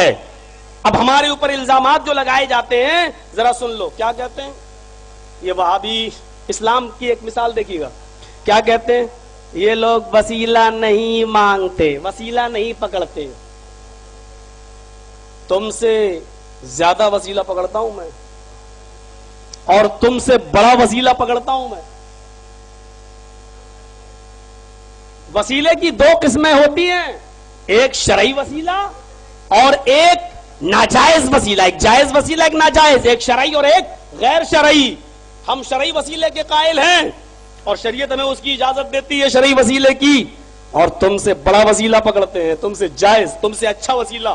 ہے. اب ہمارے اوپر الزامات جو لگائے جاتے ہیں ذرا سن لو کیا کہتے ہیں. یہ وہابی اسلام کی ایک مثال دیکھیے گا. کیا کہتے ہیں؟ یہ لوگ وسیلہ نہیں مانگتے, وسیلہ نہیں پکڑتے. تم سے زیادہ وسیلہ پکڑتا ہوں میں, اور تم سے بڑا وسیلہ پکڑتا ہوں میں. وسیلے کی دو قسمیں ہوتی ہیں, ایک شرعی وسیلہ اور ایک ناجائز وسیلہ. ایک جائز وسیلہ, ایک ناجائز, ایک شرعی اور ایک غیر شرعی. ہم شرعی وسیلے کے قائل ہیں اور شریعت ہمیں اس کی اجازت دیتی ہے شرعی وسیلے کی, اور تم سے بڑا وسیلہ پکڑتے ہیں, تم سے جائز, تم سے اچھا وسیلہ.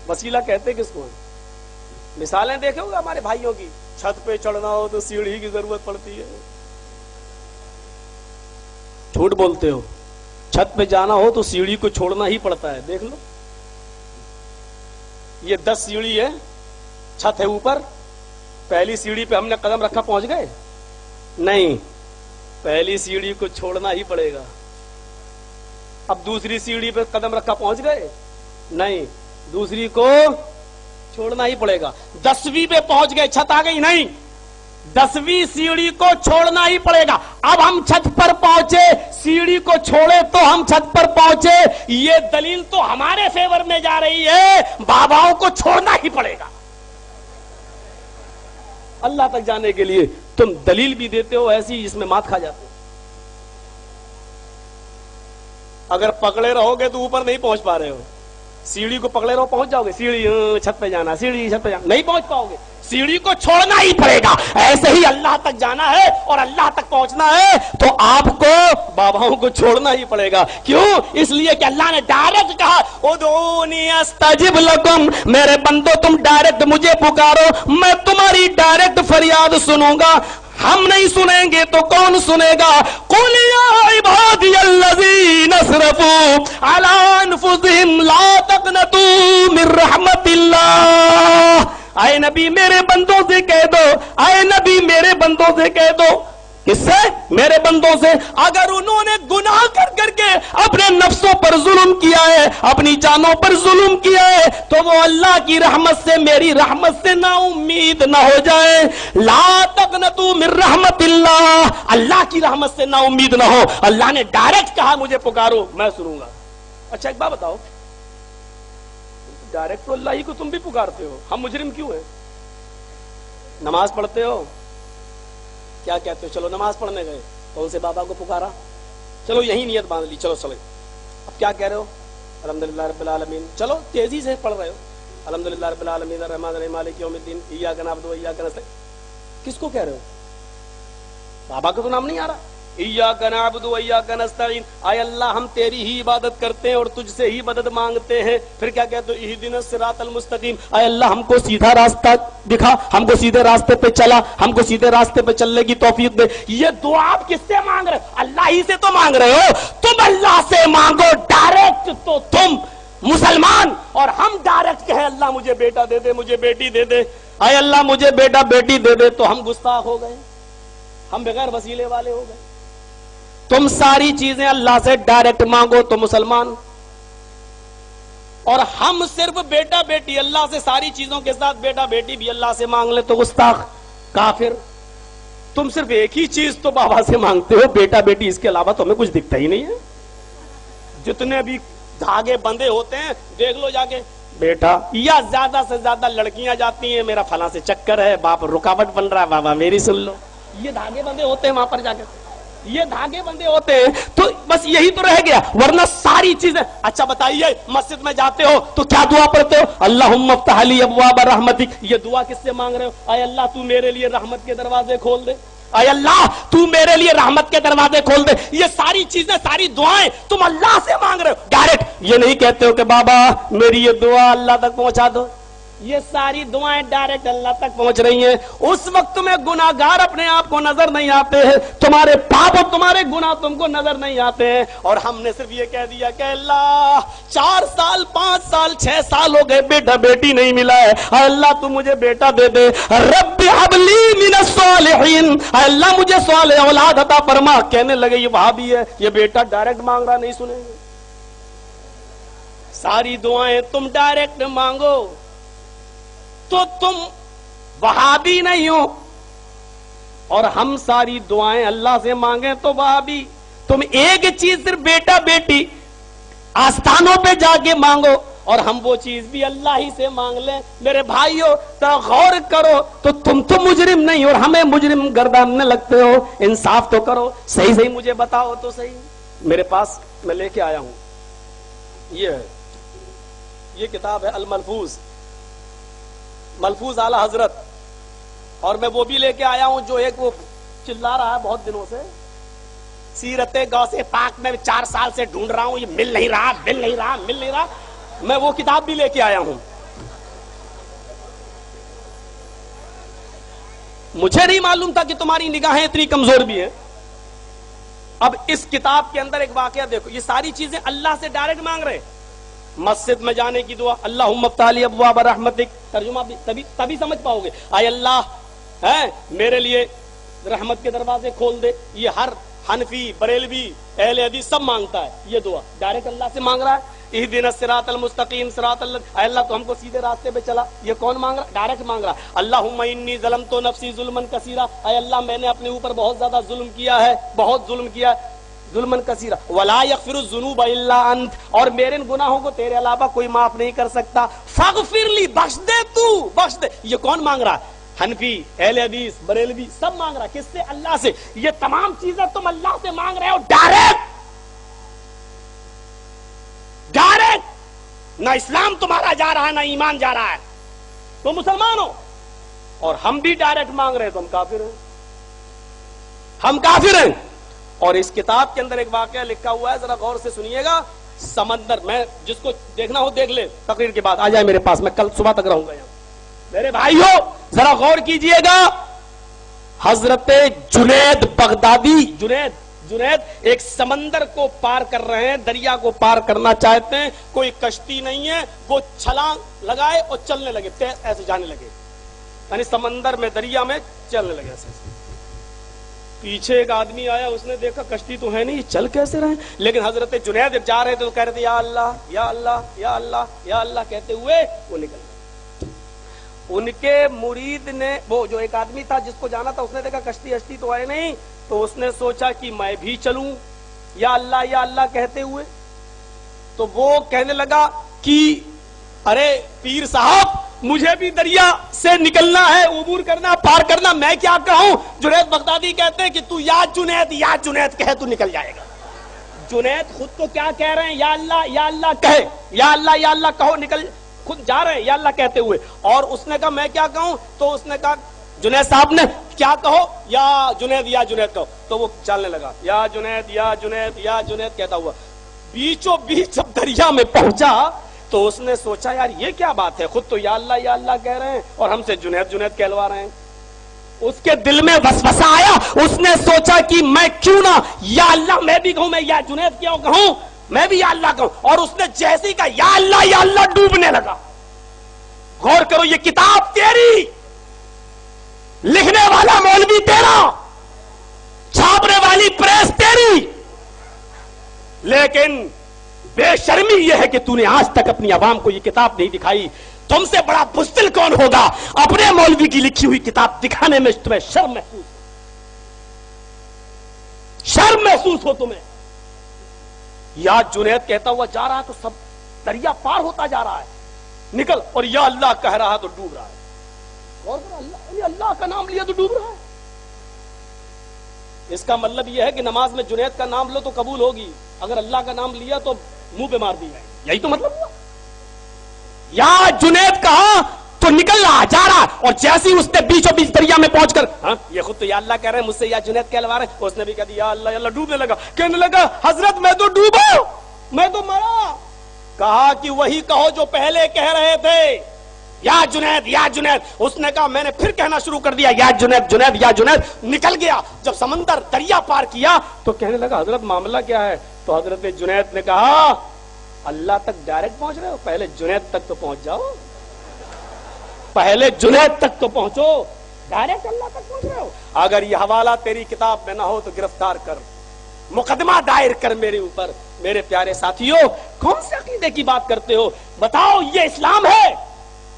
وسیلہ کہتے کس کو ہیں؟ مثالیں دیکھے ہوگا ہمارے بھائیوں کی, چھت پہ چڑھنا ہو تو سیڑھی کی ضرورت پڑتی ہے. جھوٹ بولتے ہو, چھت پہ جانا ہو تو سیڑھی کو چھوڑنا ہی پڑتا ہے. دیکھ لو, یہ 10 سیڑھی ہے, چھت ہے اوپر, پہلی سیڑھی پہ ہم نے قدم رکھا پہنچ گئے؟ نہیں, پہلی سیڑھی کو چھوڑنا ہی پڑے گا. اب دوسری سیڑھی پہ قدم رکھا پہنچ گئے؟ نہیں, دوسری کو چھوڑنا ہی پڑے گا. 10ویں پہ پہنچ گئے, چھت آ گئی؟ نہیں, 10ویں سیڑھی کو چھوڑنا ہی پڑے گا. اب ہم چھت پر پہنچے, سیڑھی کو چھوڑے تو ہم چھت پر پہنچے. یہ دلیل تو ہمارے فیور میں جا رہی ہے, باباؤں کو چھوڑنا ہی پڑے گا اللہ تک جانے کے لیے. تم دلیل بھی دیتے ہو ایسی جس میں مات کھا جاتے ہو. اگر پکڑے رہو گے تو اوپر نہیں پہنچ پا رہے ہو. سیڑھی کو پکڑے رہو پہنچ جاؤ گے, سیڑھی چھت پہ جانا, سیڑھی چھت پہ جانا, نہیں پہنچ پاؤ گے. سیڑھی کو چھوڑنا ہی پڑے گا. ایسے ہی اللہ تک جانا ہے اور اللہ تک پہنچنا ہے تو آپ کو باباؤں کو چھوڑنا ہی پڑے گا. کیوں؟ اس لیے کہ اللہ نے ڈائریکٹ کہا ادعونی استجب لکم, میرے بندو تم ڈائریکٹ مجھے پکارو, میں تمہاری ڈائریکٹ فریاد سنوں گا. ہم نہیں سنیں گے تو کون سنے گا؟ قل یا عبادی الذین اسرفوا علی انفسہم لا تقنطوا من رحمت اللہ. اے نبی میرے بندوں سے کہہ دو, اے نبی میرے بندوں سے کہہ دو. کس سے؟ میرے بندوں سے. اگر انہوں نے گناہ کر کر کے اپنے نفسوں پر ظلم کیا ہے, اپنی جانوں پر ظلم کیا ہے, تو وہ اللہ کی رحمت سے, میری رحمت سے نا امید نہ ہو جائے. لا تقنطوا من رحمت اللہ, اللہ کی رحمت سے نا امید نہ ہو. اللہ نے ڈائریکٹ کہا مجھے پکارو میں سنوں گا. اچھا ایک بات بتاؤ, ڈائریکٹ تو اللہ ہی کو تم بھی پکارتے ہو, ہم مجرم کیوں ہیں؟ نماز پڑھتے ہو, کیا کہتے ہو؟ چلو نماز پڑھنے گئے, کون سے بابا کو پکارا؟ چلو یہی نیت باندھ لی, چلو چلے. اب کیا کہہ رہے ہو؟ الحمدللہ رب العالمین. چلو تیزی سے پڑھ رہے ہو, الحمدللہ رب العالمین الرحمن الرحیم مالک یوم الدین ایاک نعبد و ایاک نستعین. کس کو کہہ رہے ہو؟ بابا کا تو نام نہیں آ رہا. ایاک نعبد و ایاک نستعین, اے اللہ ہم تیری ہی عبادت کرتے ہیں اور تجھ سے ہی مدد مانگتے ہیں. پھر کیا کہتے ہو؟ اہدنا الصراط المستقیم, اے اللہ ہم کو سیدھا راستہ دکھا, ہم کو سیدھے راستے پہ چلا, ہم کو سیدھے راستے پہ چلنے کی توفیق دے. یہ دعا آپ کس سے مانگ رہے ہو؟ اللہ ہی سے تو مانگ رہے ہو. تم اللہ سے مانگو ڈائریکٹ تو تم مسلمان, اور ہم ڈائریکٹ کہیں اللہ مجھے بیٹا دے دے, مجھے بیٹی دے دے, اے اللہ مجھے بیٹا بیٹی دے دے, تو ہم گستاخ ہو گئے, ہم بغیر وسیلے والے ہو گئے. تم ساری چیزیں اللہ سے ڈائریکٹ مانگو تو مسلمان, اور ہم صرف بیٹا بیٹی اللہ سے, ساری چیزوں کے ساتھ بیٹا بیٹی بھی اللہ سے مانگ لے تو گستاخ, کافر. تم صرف ایک ہی چیز تو بابا سے مانگتے ہو, بیٹا بیٹی, اس کے علاوہ تمہیں کچھ دکھتا ہی نہیں ہے. جتنے بھی دھاگے بندے ہوتے ہیں دیکھ لو جا کے, بیٹا, یا زیادہ سے زیادہ لڑکیاں جاتی ہیں میرا فلاں سے چکر ہے, باپ رکاوٹ بن رہا ہے, بابا میری سن لو. یہ دھاگے بندے ہوتے ہیں وہاں پر جا کے, یہ دھاگے بندے ہوتے ہیں. تو بس یہی تو رہ گیا, ورنہ ساری چیزیں. اچھا بتائیے, مسجد میں جاتے ہو تو کیا دعا پڑھتے ہو؟ اللہم افتح لی ابواب رحمتک. یہ دعا کس سے مانگ رہے ہو؟ اے اللہ تو میرے لیے رحمت کے دروازے کھول دے, اے اللہ تو میرے لیے رحمت کے دروازے کھول دے. یہ ساری چیزیں, ساری دعائیں تم اللہ سے مانگ رہے ہو ڈائریکٹ. یہ نہیں کہتے ہو کہ بابا میری یہ دعا اللہ تک پہنچا دو. یہ ساری دعائیں ڈائریکٹ اللہ تک پہنچ رہی ہیں. اس وقت میں گناہگار اپنے آپ کو نظر نہیں آتے ہیں, تمہارے پاپ اور تمہارے گناہ تم کو نظر نہیں آتے ہیں. اور ہم نے صرف یہ کہہ دیا کہ اللہ 4 سال 5 سال 6 سال ہو گئے بیٹا بیٹی نہیں ملا ہے, اے اللہ تو مجھے بیٹا دے دے. رب ہب لی من الصالحین, اے اللہ مجھے صالح اولاد عطا فرما. کہنے لگے یہ وہابی ہے, یہ بیٹا ڈائریکٹ مانگ رہا, نہیں سنیں گے. सारी दुआएं तुम डायरेक्ट मांगो तो तुम वहाबी नहीं हो, और हम सारी दुआएं अल्लाह से मांगे तो वहाबी। तुम एक चीज सिर्फ बेटा बेटी आस्थानों पे जाके मांगो, और हम वो चीज भी अल्लाह ही से मांग लें। मेरे भाइयों तो गौर करो, तो तुम तो मुजरिम नहीं और हमें मुजरिम गर्दानने लगते हो। इंसाफ तो करो, सही सही मुझे बताओ तो सही। मेरे पास मैं लेके आया हूं, ये है, ये किताब है अल मलफूज, मलफूज आला हजरत। और मैं वो भी लेके आया हूं जो एक वो चिल्ला रहा है बहुत दिनों से, सीरते गौसे पाक में 4 साल से ढूंढ रहा हूं, ये मिल नहीं रहा, मिल नहीं रहा, मिल नहीं रहा। मैं वो किताब भी लेके आया हूं। मुझे नहीं मालूम था कि तुम्हारी निगाहें इतनी कमजोर भी हैं। अब इस किताब के अंदर एक वाकया देखो, ये सारी चीजें अल्लाह से डायरेक्ट मांग रहे। मस्जिद में जाने की दुआ, अल्लाहुम्मा फ़्ताली अब्वाब रहमतिक, तर्जुमा भी तभी समझ पाओगे। आय अल्लाह है मेरे लिए रहमत के दरवाजे खोल दे। ये हर हनफी, बरेलवी, अहले हदीस सब मांगता है ये दुआ, डायरेक्ट अल्लाह से मांग रहा है। इहदिनस सिरातल मुस्तकीम सिरातल, अल्लाह तो हमको सीधे रास्ते पे चला, ये कौन मांग रहा है? डायरेक्ट मांग रहा है। अल्लाहुम्मा इन्नी ज़लमतु नफ्सी ज़ुल्मन कसीरा, अय अल्लाह मैंने अपने ऊपर बहुत ज्यादा जुल्म किया है, बहुत जुल्म किया, जुल्मन कसीरा। वला यग़फिरु ज़ुनूब इल्ला अंत, और मेरे गुनाहों को तेरे अलावा कोई माफ नहीं कर सकता। फ़ग़फ़िरली, बख्श दे तू, बख्श दे। ये कौन मांग रहा है? हनफी, अहले हदीस, बरेलवी सब मांग रहा है। किससे? अल्लाह से। ये तमाम चीजें तुम अल्लाह से मांग रहे हो डायरेक्ट, डायरेक्ट। ना इस्लाम तुम्हारा जा रहा है, ना ईमान जा रहा है, तो मुसलमान हो। और हम भी डायरेक्ट मांग रहे हैं तो हम काफिर हैं, हम काफिर हैं। और इस किताब के अंदर एक वाकया लिखा हुआ है, जरा गौर से सुनिएगा। समंदर में, जिसको देखना हो देख ले, तकरीर के बाद आ जाए मेरे पास, मैं कल सुबह तक रहूंगा यहाँ। मेरे भाइयों जरा गौर कीजिएगा, हजरत जुनैद बगदादी, जुनैद एक समंदर को पार कर रहे हैं, दरिया को पार करना चाहते हैं, कोई कश्ती नहीं है, वो छलांग लगाए और चलने लगे, ऐसे जाने लगे, यानी समंदर में, दरिया में चलने लगे ऐसे। पीछे एक आदमी आया, उसने देखा कश्ती तो है नहीं, चल कैसे रहे। लेकिन हजरत जुनैद जा रहे थे तो कह रहे थे या अल्लाह या अल्लाह या अल्लाह या अल्लाह कहते हुए वो निकल गए। उनके मुरीद ने, वो जो एक आदमी था जिसको जाना था, उसने देखा कश्ती अश्ती तो है नहीं, तो उसने सोचा कि मैं भी चलूं या अल्लाह कहते हुए। तो वो कहने लगा कि अरे पीर साहब, मुझे भी दरिया से निकलना है, उबूर करना, पार करना, मैं क्या कहूं। जुनैद बगदादी कहते हैं कि तू या जुनैद कहे तो निकल जाएगा। जुनैद खुद को क्या कह रहे हैं? या अल्लाह कहे, या अल्लाह कहो, निकल, खुद जा रहे हैं या अल्लाह कहते हुए। और उसने कहा मैं क्या कहूं, तो उसने कहा जुनैद साहब ने क्या कहो, या जुनैद कहो। तो वो चलने लगा, या जुनैद कहता हुआ। बीचों बीच जब दरिया में पहुंचा तो उसने सोचा यार ये क्या बात है, खुद तो या अल्लाह कह रहे हैं और हमसे जुनैद कहलवा रहे हैं। उसके दिल में वसवसा आया, उसने सोचा कि मैं क्यों ना या अल्लाह मैं भी कहूं, मैं या जुनैद क्यों कहूं, मैं भी या अल्लाह कहूं। और उसने जैसे ही कहा या अल्लाह डूबने लगा। गौर करो, ये किताब तेरी, लिखने वाला मौलवी तेरा, छापने वाली प्रेस तेरी, लेकिन बेशर्मी यह है कि तूने आज तक अपनी आवाम को यह किताब नहीं दिखाई। तुमसे बड़ा बुज़दिल कौन होगा अपने मौलवी की लिखी हुई किताब दिखाने में? तुम्हें शर्म महसूस हो तुम्हें। या जुनैद कहता हुआ जा रहा है तो सब दरिया पार होता जा रहा है, निकल, और या अल्लाह कह रहा है तो डूब रहा है। और अल्लाह का नाम लिया तो डूब रहा है। इसका मतलब यह है कि नमाज में जुनैद का नाम लो तो कबूल होगी, अगर अल्लाह का नाम लिया तो मुंह पे मार दी जाएगी। यही तो मतलब हुआ। या जुनैद कहा तो निकल रहा, जा रहा, और जैसे ही उसने बीचों बीच दरिया में पहुंचकर, हाँ ये खुद तो या अल्लाह कह रहे हैं, मुझसे या जुनैद कहलवा रहे हैं, उसने भी कह दिया अल्लाह, डूबने लगा। कहने लगा हजरत मैं तो डूबा, मैं तो मरा। कहा कि वही कहो जो पहले कह रहे थे, या जुनैद। उसने कहा, मैंने फिर कहना शुरू कर दिया या जुनैद। निकल गया। जब समंदर दरिया पार किया तो कहने लगा हजरत मामला क्या है? तो हजरत जुनैद ने कहा अल्लाह तक डायरेक्ट पहुंच रहे हो, पहले जुनैद तक तो पहुंच जाओ, पहले जुनैद तक तो पहुंचो, डायरेक्ट अल्लाह तक पहुंच रहे हो। अगर ये हवाला तेरी किताब में ना हो तो गिरफ्तार कर, मुकदमा दायर कर मेरे ऊपर। मेरे प्यारे साथियों, कौन से अकीदे की बात करते हो? बताओ ये इस्लाम है?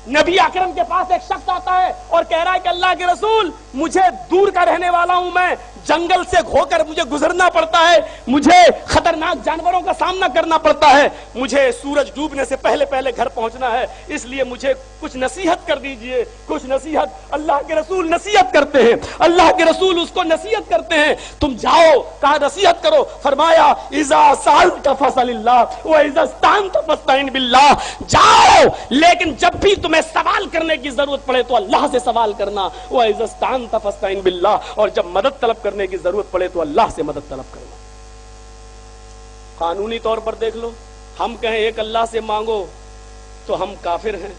नबी अकरम के पास एक शख्स आता है और कह रहा है कि अल्लाह के रसूल, मुझे दूर का रहने वाला हूं, मैं जंगल से होकर मुझे गुजरना पड़ता है, मुझे खतरनाक जानवरों का सामना करना पड़ता है, मुझे सूरज डूबने से पहले पहले घर पहुंचना है, इसलिए मुझे कुछ नसीहत कर दीजिए, कुछ नसीहत। अल्लाह के रसूल नसीहत करते हैं, अल्लाह के रसूल उसको नसीहत करते हैं, तुम जाओ, कहा नसीहत करो, फरमाया इज़ा सअल्त फसअलिल्लाह व इज़ा इस्तअनत फस्तईन बिल्लाह, जाओ लेकिन जब भी तुम्हें सवाल करने की जरूरत पड़े तो अल्लाह से सवाल करना, व इज़ा इस्तअनत फस्तईन बिल्लाह, और जब मदद तलब करने की जरूरत पड़े तो अल्लाह से मदद तलब करना। कानूनी तौर पर देख लो, हम कहें एक अल्लाह से मांगो तो हम काफिर हैं,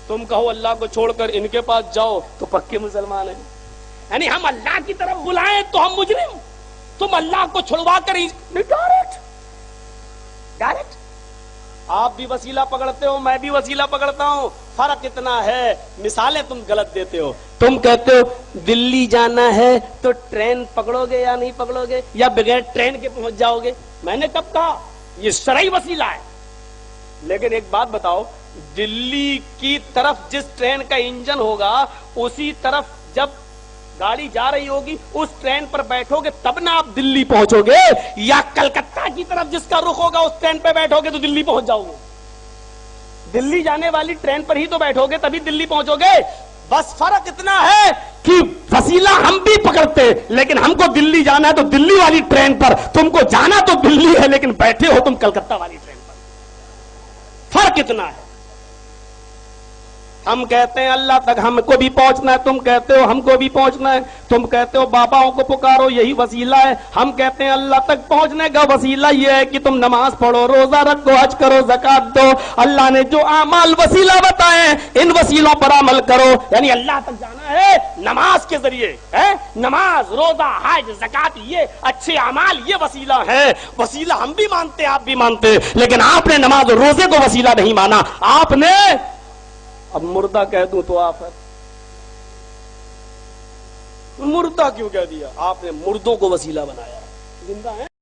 तुम कहो अल्लाह को छोड़कर इनके पास जाओ तो पक्के मुसलमान हैं। यानी हम अल्लाह की तरफ बुलाएं तो हम मुजरिम, तुम अल्लाह को छुड़वा कर डायरेक्ट आप भी वसीला पकड़ते हो, मैं भी वसीला पकड़ता हूं, फर्क इतना है, मिसालें तुम गलत देते हो। तुम कहते हो दिल्ली जाना है तो ट्रेन पकड़ोगे या नहीं पकड़ोगे, या बगैर ट्रेन के पहुंच जाओगे? मैंने कब कहा? ये शरई वसीला है। लेकिन एक बात बताओ, दिल्ली की तरफ जिस ट्रेन का इंजन होगा उसी तरफ जब गाड़ी जा रही होगी उस ट्रेन पर बैठोगे तब ना आप दिल्ली पहुंचोगे, या कलकत्ता की तरफ जिसका रुख होगा उस ट्रेन पे बैठोगे तो दिल्ली पहुंच जाओगे? दिल्ली जाने वाली ट्रेन पर ही तो बैठोगे तभी दिल्ली पहुंचोगे। बस फर्क इतना है कि वसीला हम भी पकड़ते, लेकिन हमको दिल्ली जाना है तो दिल्ली वाली ट्रेन पर, तुमको जाना तो दिल्ली है लेकिन बैठे हो तुम कलकत्ता वाली ट्रेन पर। फर्क इतना है। हम कहते हैं अल्लाह तक हमको भी पहुंचना है, तुम कहते हो हमको भी पहुंचना है, तुम कहते हो बाबाओं को पुकारो यही वसीला है, हम कहते हैं अल्लाह तक पहुंचने का वसीला यह है कि तुम नमाज पढ़ो, रोजा रखो, हज करो, ज़कात दो। अल्लाह ने जो आमाल वसीला बताए इन वसीलों पर अमल करो। यानी अल्लाह तक जाना है नमाज के जरिए, है नमाज, रोजा, हज, ज़कात, ये अच्छे अमाल, ये वसीला है। वसीला हम भी मानते, आप भी मानते, लेकिन आपने नमाज और रोजे को वसीला नहीं माना। आपने, अब मुर्दा कह दूं तो आप मुर्दा क्यों कह दिया? आपने मुर्दों को वसीला बनाया, जिंदा है।